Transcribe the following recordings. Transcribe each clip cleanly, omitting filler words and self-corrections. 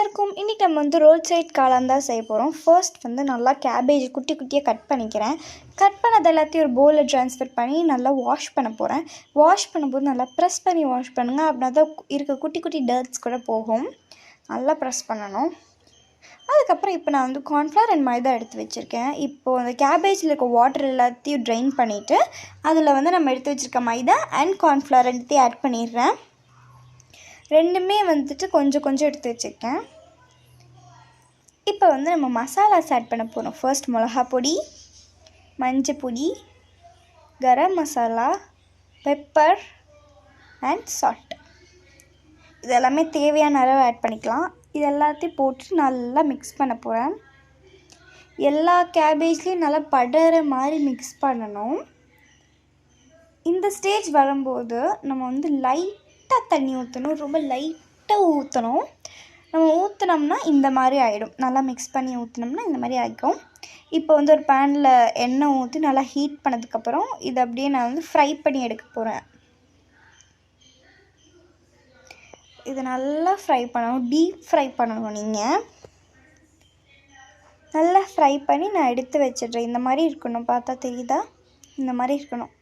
எல்லாருக்கும் இன்றைக்கி நம்ம வந்து ரோட் சைட் காளான் தான் செய்ய போகிறோம். ஃபர்ஸ்ட் வந்து நல்லா கேபேஜ் குட்டி குட்டியாக கட் பண்ணிக்கிறேன். கட் பண்ணது எல்லாத்தையும் ஒரு பவுலில் ட்ரான்ஸ்ஃபர் பண்ணி நல்லா வாஷ் பண்ண போகிறேன். வாஷ் பண்ணும்போது நல்லா ப்ரெஸ் பண்ணி வாஷ் பண்ணுங்கள். அப்படின்னா தான் இருக்க குட்டி குட்டி டர்ட்ஸ் கூட போகும். நல்லா ப்ரெஸ் பண்ணணும். அதுக்கப்புறம் இப்போ நான் வந்து கார்ன்ஃப்ளவர் அண்ட் மைதா எடுத்து வச்சுருக்கேன். இப்போது அந்த கேபேஜில் இருக்க வாட்டர் எல்லாத்தையும் ட்ரைன் பண்ணிவிட்டு அதில் வந்து நம்ம எடுத்து வச்சுருக்க மைதா அண்ட் கார்ன்ஃப்ளவர் ரெண்டுத்தையும் ஆட் பண்ணிடுறேன். ரெண்டுமே வந்துட்டு கொஞ்சம் கொஞ்சம் எடுத்து வச்சுருக்கேன். இப்போ வந்து நம்ம மசாலாஸ் ஆட் பண்ண போகிறோம். ஃபர்ஸ்ட் மிளகா பொடி, மஞ்சள் பொடி, garam masala, pepper and salt. இது எல்லாமே தேவையான அளவு ஆட் பண்ணிக்கலாம். இது எல்லாத்தையும் போட்டு நல்லா மிக்ஸ் பண்ண போகிறேன். எல்லா கேபேஜ்லேயும் நல்லா படுற மாதிரி மிக்ஸ் பண்ணணும். இந்த ஸ்டேஜ் வரும்போது நம்ம வந்து லைட்டாக தண்ணி ஊற்றணும். ரொம்ப லைட்டாக ஊற்றணும். நம்ம ஊற்றினோம்னா இந்த மாதிரி ஆகிடும். நல்லா மிக்ஸ் பண்ணி ஊற்றினோம்னா இந்த மாதிரி ஆகிக்கும். இப்போ வந்து ஒரு பேனில் எண்ணெய் ஊற்றி நல்லா ஹீட் பண்ணதுக்கப்புறம் இதை அப்படியே நான் வந்து ஃப்ரை பண்ணி எடுக்க போகிறேன். இதை நல்லா ஃப்ரை பண்ணணும். டீப் ஃப்ரை பண்ணணும். நீங்கள் நல்லா ஃப்ரை பண்ணி நான் எடுத்து வச்சிடுறேன். இந்த மாதிரி இருக்கணும். பார்த்தா தெரியுதா? இந்த மாதிரி இருக்கணும்.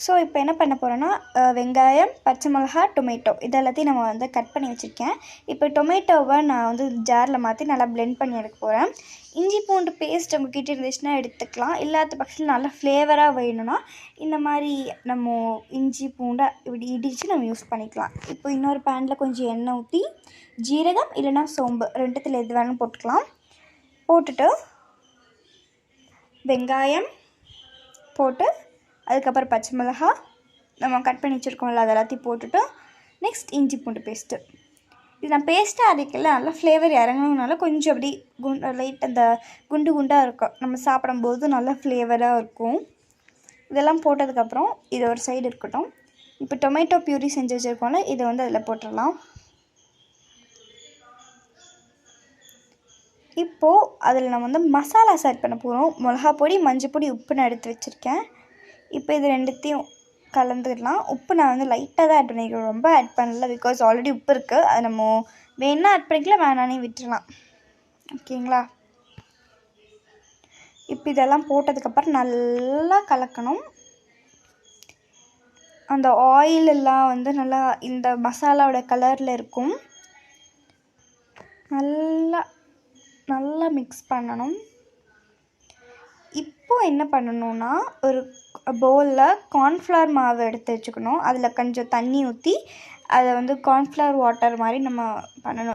ஸோ இப்போ என்ன பண்ண போகிறோன்னா வெங்காயம், பச்சை மிளகா, டொமேட்டோ இது எல்லாத்தையும் நம்ம வந்து கட் பண்ணி வச்சுருக்கேன். இப்போ டொமேட்டோவை நான் வந்து ஜாரில் மாற்றி நல்லா பிளெண்ட் பண்ணி எடுக்க போகிறேன். இஞ்சி பூண்டு பேஸ்ட் உங்கள்கிட்ட இருந்துச்சுன்னா எடுத்துக்கலாம். இல்லாத பட்சத்தில் நல்லா ஃப்ளேவராக வேணும்னா இந்த மாதிரி நம்ம இஞ்சி பூண்டை இப்படி இடித்து நம்ம யூஸ் பண்ணிக்கலாம். இப்போ இன்னொரு பேனில் கொஞ்சம் எண்ணெய் ஊற்றி ஜீரகம் இல்லைனா சோம்பு ரெண்டுத்தில் எது வேணும் போட்டுக்கலாம். போட்டுட்டு வெங்காயம் போட்டு அதுக்கப்புறம் பச்சை மிளகா நம்ம கட் பண்ணி வச்சுருக்கோம்ல அது எல்லாத்தையும் போட்டுட்டு நெக்ஸ்ட் இஞ்சி பூண்டு பேஸ்ட்டு. இது நான் பேஸ்ட்டாக அரைக்கல. நல்லா ஃப்ளேவர் இறங்கணுனால கொஞ்சம் அப்படி லைட் அந்த குண்டு குண்டாக இருக்கும். நம்ம சாப்பிடும்போது நல்லா ஃப்ளேவராக இருக்கும். இதெல்லாம் போட்டதுக்கப்புறம் இது ஒரு சைடு இருக்கட்டும். இப்போ டொமேட்டோ பியூரி செஞ்சு வச்சுருக்கோம்ல இதை வந்து அதில் போட்டுடலாம். இப்போது அதில் நம்ம வந்து மசாலாஸ் ஆட் பண்ண போகிறோம். மிளகா பொடி, மஞ்சள் பொடி, உப்பு நான் எடுத்து வச்சுருக்கேன். இப்போ இது ரெண்டுத்தையும் கலந்துடலாம். உப்பு நான் வந்து லைட்டாக தான் ஆட் பண்ணிக்கிறேன். ரொம்ப ஆட் பண்ணல. பிகாஸ் ஆல்ரெடி உப்பு இருக்குது. அது நம்ம வேணால் ஆட் பண்ணிக்கலாம், வேணானே விட்டுடலாம். ஓகேங்களா? இப்போ இதெல்லாம் போட்டதுக்கப்புறம் நல்லா கலக்கணும். அந்த ஆயிலெல்லாம் வந்து நல்லா இந்த மசாலாவோட கலரில் இருக்கும். நல்லா மிக்ஸ் பண்ணணும். இப்போது என்ன பண்ணணுன்னா ஒரு பவுலில் கார்ன்ஃப்ளவர் மாவு எடுத்து வச்சுக்கணும். அதில் கொஞ்சம் தண்ணி ஊற்றி அதை வந்து கார்ன்ஃப்ளவர் வாட்டர் மாதிரி நம்ம பண்ணணும்.